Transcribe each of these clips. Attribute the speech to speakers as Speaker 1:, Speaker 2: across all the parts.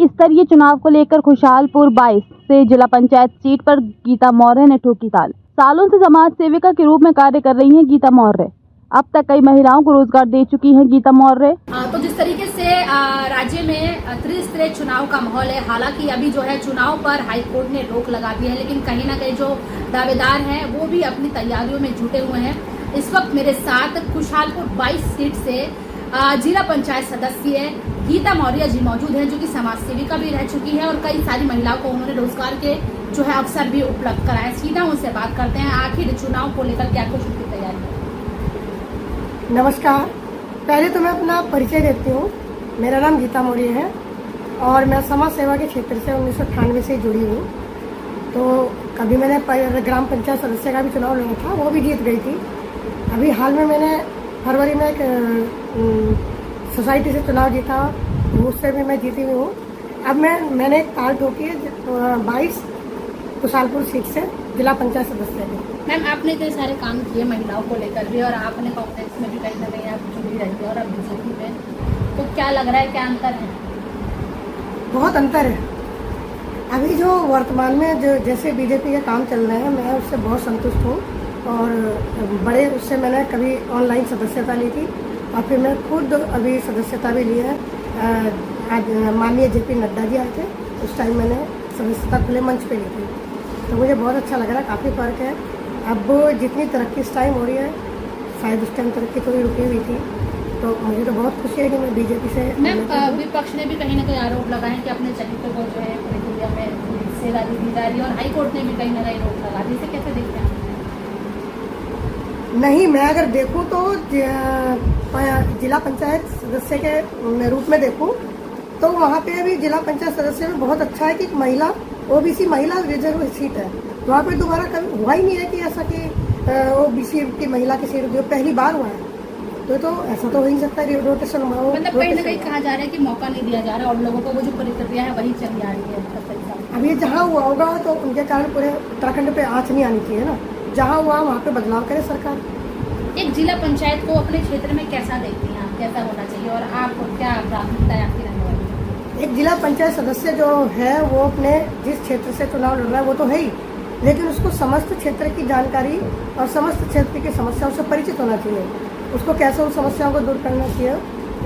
Speaker 1: स्तरीय चुनाव को लेकर खुशहालपुर 22 से जिला पंचायत सीट पर गीता मौर्य ने ठोकी ताल। सालों से समाज सेविका के रूप में कार्य कर रही हैं गीता मौर्य। अब तक कई महिलाओं को रोजगार दे चुकी हैं गीता मौर्य।
Speaker 2: तो जिस तरीके से राज्य में त्रिस्तरीय चुनाव का माहौल है, हालांकि अभी जो है चुनाव पर हाईकोर्ट ने रोक लगा दी है, लेकिन कहीं ना कहीं जो दावेदार हैं वो भी अपनी तैयारियों में जुटे हुए हैं। इस वक्त मेरे साथ खुशहालपुर 22 सीट से जिला पंचायत सदस्य गीता मौर्य जी मौजूद हैं, जो कि समाज सेविका भी रह चुकी है और कई सारी महिलाओं को उन्होंने रोजगार के जो है अवसर भी उपलब्ध कराए। सीधा उनसे बात करते हैं, आखिर चुनाव को लेकर क्या कुछ उनकी तैयारी है।
Speaker 3: नमस्कार, पहले तो मैं अपना परिचय देती हूँ। मेरा नाम गीता मौर्य है और मैं समाज सेवा के क्षेत्र से 1998 से जुड़ी हूँ। तो कभी मैंने ग्राम पंचायत सदस्य का भी चुनाव लड़ा था, वो भी जीत गई थी। अभी हाल में मैंने फरवरी में एक सोसाइटी से चुनाव जीता, उससे भी मैं जीती हुई हूँ। अब मैंने एक ताल ठोकी है 22 खुशहालपुर सीट से जिला पंचायत सदस्य की।
Speaker 2: मैम, आपने इतने सारे काम किए महिलाओं को लेकर भी और आपने कांग्रेस में भी कहीं ना कहीं आप जुड़ी रहती है और अब बीजेपी में, तो क्या लग रहा है, क्या अंतर है?
Speaker 3: बहुत अंतर है। अभी जो वर्तमान में जो जैसे बीजेपी के काम चल रहे हैं, मैं उससे बहुत संतुष्ट हूँ और बड़े उससे मैंने कभी ऑनलाइन सदस्यता ली थी और फिर मैं खुद अभी सदस्यता भी ली है। आज माननीय जेपी नड्डा जी आए थे, उस टाइम मैंने सदस्यता खुले मंच पे ली थी, तो मुझे बहुत अच्छा लग रहा है। काफ़ी फर्क है। अब जितनी तरक्की इस टाइम हो रही है, शायद उस टाइम तरक्की थोड़ी रुकी हुई थी, तो मुझे तो बहुत खुशी है कि मैं बीजेपी से।
Speaker 2: मैम, विपक्ष ने भी कहीं ना कहीं आरोप लगाए कि अपने चरित्र को जो है प्रक्रिया में सेवारी दी जा रही है और हाईकोर्ट ने भी कहीं ना कहीं रोक लगा दी। इसे कैसे देखते हैं?
Speaker 3: नहीं, मैं अगर देखूं तो जिला पंचायत सदस्य के रूप में देखूं तो वहाँ पे अभी जिला पंचायत सदस्य में बहुत अच्छा है कि महिला ओबीसी महिला रिजर्व सीट है। वहाँ पे दोबारा कभी हुआ ही नहीं है कि ऐसा कि ओबीसी की महिला की सीट पहली बार हुआ है। तो ऐसा तो हो ही सकता है रोटेशन हुआ हो।
Speaker 2: मतलब कहीं ना कहीं कहा जा रहा है कि मौका नहीं दिया जा रहा और लोगों को वो जो प्रक्रिया है वही चली आ रही है।
Speaker 3: अब ये जहाँ हुआ होगा तो उनके कारण पूरे उत्तराखंड पे आँच नहीं आनी चाहिए ना। जहाँ हुआ वहाँ पे बदलाव करे सरकार।
Speaker 2: एक जिला पंचायत को अपने क्षेत्र में कैसा देखती हैं आप, कैसा होना चाहिए और आपको क्या प्राथमिकता है आपकी रहने वाली?
Speaker 3: एक जिला पंचायत सदस्य जो है वो अपने जिस क्षेत्र से चुनाव लड़ रहा है वो तो है ही, लेकिन उसको समस्त क्षेत्र की जानकारी और समस्त क्षेत्र की समस्याओं से परिचित होना चाहिए। उसको कैसे उन समस्याओं को दूर करना चाहिए,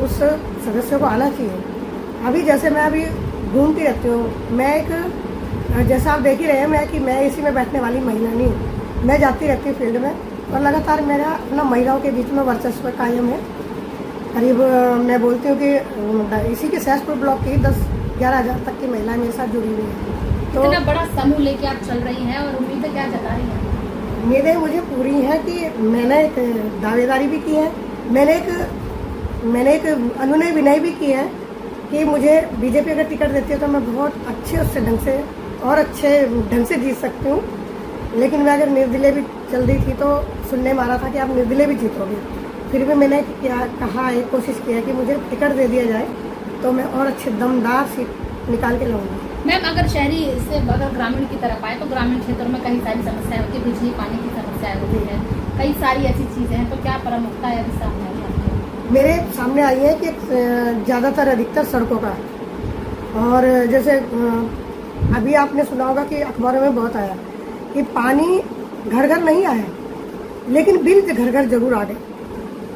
Speaker 3: उस सदस्य को आना चाहिए। अभी जैसे मैं अभी घूमती रहती हूँ, मैं एक जैसा आप देख ही रहे हैं कि मैं इसी में बैठने वाली महिला नहीं हूँ। मैं जाती रहती हूँ फील्ड में और लगातार मेरा अपना महिलाओं के बीच में वर्चस्व कायम है। करीब मैं बोलती हूँ कि इसी के सहसपुर ब्लॉक की 10-11 हज़ार तक की महिलाएं मेरे साथ जुड़ी हुई हैं। तो
Speaker 2: इतना बड़ा समूह लेके आप चल रही हैं और उम्मीदें क्या जता रही हैं?
Speaker 3: उम्मीदें मुझे पूरी हैं कि मैंने एक दावेदारी भी की है, मैंने एक अनुनय विनय भी की है कि मुझे बीजेपी अगर टिकट देती है तो मैं बहुत अच्छे अच्छे ढंग से जीत सकती हूँ। लेकिन मैं अगर निर्दलीय भी चल रही थी तो सुनने में आ रहा था कि आप निर्दलीय भी जीतोगे। फिर भी मैंने कोशिश की है कि मुझे टिकट दे दिया जाए तो मैं और अच्छे दमदार सीट निकाल के लाऊंगी।
Speaker 2: मैम, अगर शहरी से अगर ग्रामीण की तरफ आए तो ग्रामीण क्षेत्रों में कई सारी समस्याएं होती है, बिजली पानी की समस्याएं होती है, कई सारी ऐसी चीजें हैं, तो क्या प्रमुखता है अभी सामने आई है?
Speaker 3: मेरे सामने आई है कि ज़्यादातर अधिकतर सड़कों का, और जैसे अभी आपने सुना होगा कि अखबारों में बहुत आया कि पानी घर घर नहीं आया लेकिन बिल घर घर जरूर आ गए।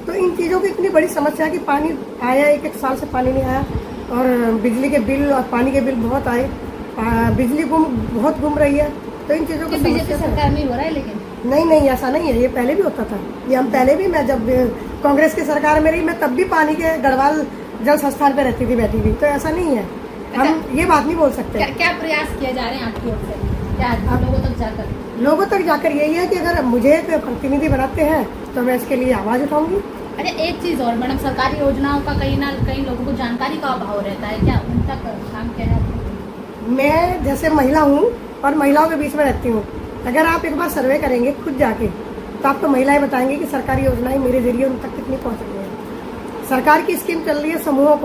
Speaker 3: तो इन चीज़ों की इतनी बड़ी समस्या है कि पानी आया, एक साल से पानी नहीं आया और बिजली के बिल और पानी के बिल बहुत आए, बिजली बहुत घूम रही है। तो इन चीज़ों की
Speaker 2: बीजेपी सरकार में हो रहा है, लेकिन
Speaker 3: नहीं ऐसा नहीं है। ये पहले भी होता था। ये हम पहले भी, मैं जब कांग्रेस की सरकार में रही मैं तब भी पानी के गढ़वाल जल संस्थान पे रहती थी बैठी हुई। तो ऐसा नहीं है, हम ये बात नहीं बोल सकते।
Speaker 2: क्या प्रयास किए जा रहे हैं आपकी ओर से, क्या लोगों तक जाकर
Speaker 3: यही है कि अगर मुझे प्रतिनिधि बनाते हैं तो मैं इसके लिए आवाज़ उठाऊंगी।
Speaker 2: अच्छा, एक चीज़ और मैडम, सरकारी योजनाओं का कहीं ना कहीं लोगों को जानकारी का अभाव रहता है, क्या उन तक काम क्या है?
Speaker 3: मैं जैसे महिला हूँ और महिलाओं के बीच में रहती हूँ, अगर आप एक बार सर्वे करेंगे खुद जाके तो आपको महिलाएं बताएंगी कि सरकारी योजनाएं मेरे जरिए उन तक कितनी पहुँच रही है। सरकार की स्कीम चल रही है समूहों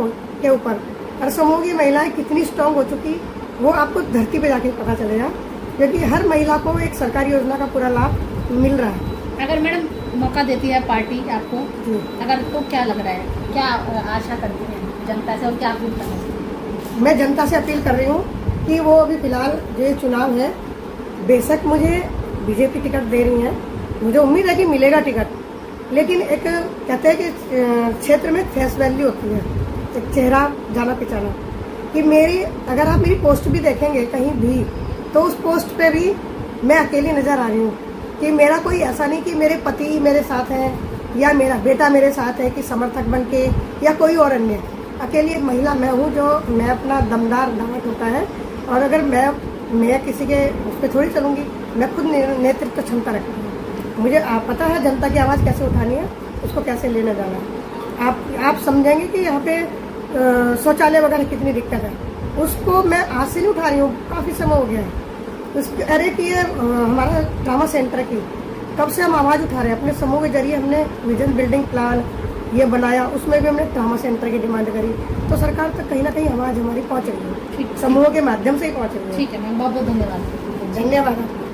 Speaker 3: के ऊपर, और समूह की महिलाएं कितनी स्ट्रांग हो चुकी वो आपको धरती पे जाके पता चलेगा, क्योंकि हर महिला को एक सरकारी योजना का पूरा लाभ मिल रहा है।
Speaker 2: अगर मैडम मौका देती है पार्टी आपको, अगर तो क्या लग रहा है, क्या आशा करती है जनता से और क्या आप करना चाहिए?
Speaker 3: मैं जनता से अपील कर रही हूँ कि वो अभी फिलहाल जो चुनाव है, बेशक मुझे बीजेपी टिकट दे रही है, मुझे उम्मीद है कि मिलेगा टिकट, लेकिन एक कहते हैं कि क्षेत्र में फेस वैल्यू होती है, एक चेहरा जाना पहचाना, कि मेरी अगर आप मेरी पोस्ट भी देखेंगे कहीं भी तो उस पोस्ट पे भी मैं अकेली नज़र आ रही हूँ, कि मेरा कोई ऐसा नहीं कि मेरे पति मेरे साथ हैं या मेरा बेटा मेरे साथ है कि समर्थक बन के या कोई और अन्य, अकेली एक महिला मैं हूँ जो मैं अपना दमदार दावा ठोका है। और अगर मैं किसी के उस पर थोड़ी चलूँगी, मैं खुद नेतृत्व क्षमता रखती हूँ, मुझे पता है जनता की आवाज़ कैसे उठानी है, उसको कैसे लेने जाना है। आप समझेंगे कि यहाँ पे शौचालय वगैरह कितनी दिक्कत है, उसको मैं आज से नहीं उठा रही हूँ, काफ़ी समय हो गया है। अरे कि ये हमारा ट्रामा सेंटर की कब से हम आवाज़ उठा रहे हैं, अपने समूह के जरिए हमने विजन बिल्डिंग प्लान ये बनाया, उसमें भी हमने ट्रामा सेंटर की डिमांड करी, तो सरकार तक कहीं ना कहीं आवाज़ हमारी पहुँच रही है, समूह के माध्यम से ही पहुँच रही है।
Speaker 2: ठीक है मैम, बहुत बहुत धन्यवाद।
Speaker 3: धन्यवाद।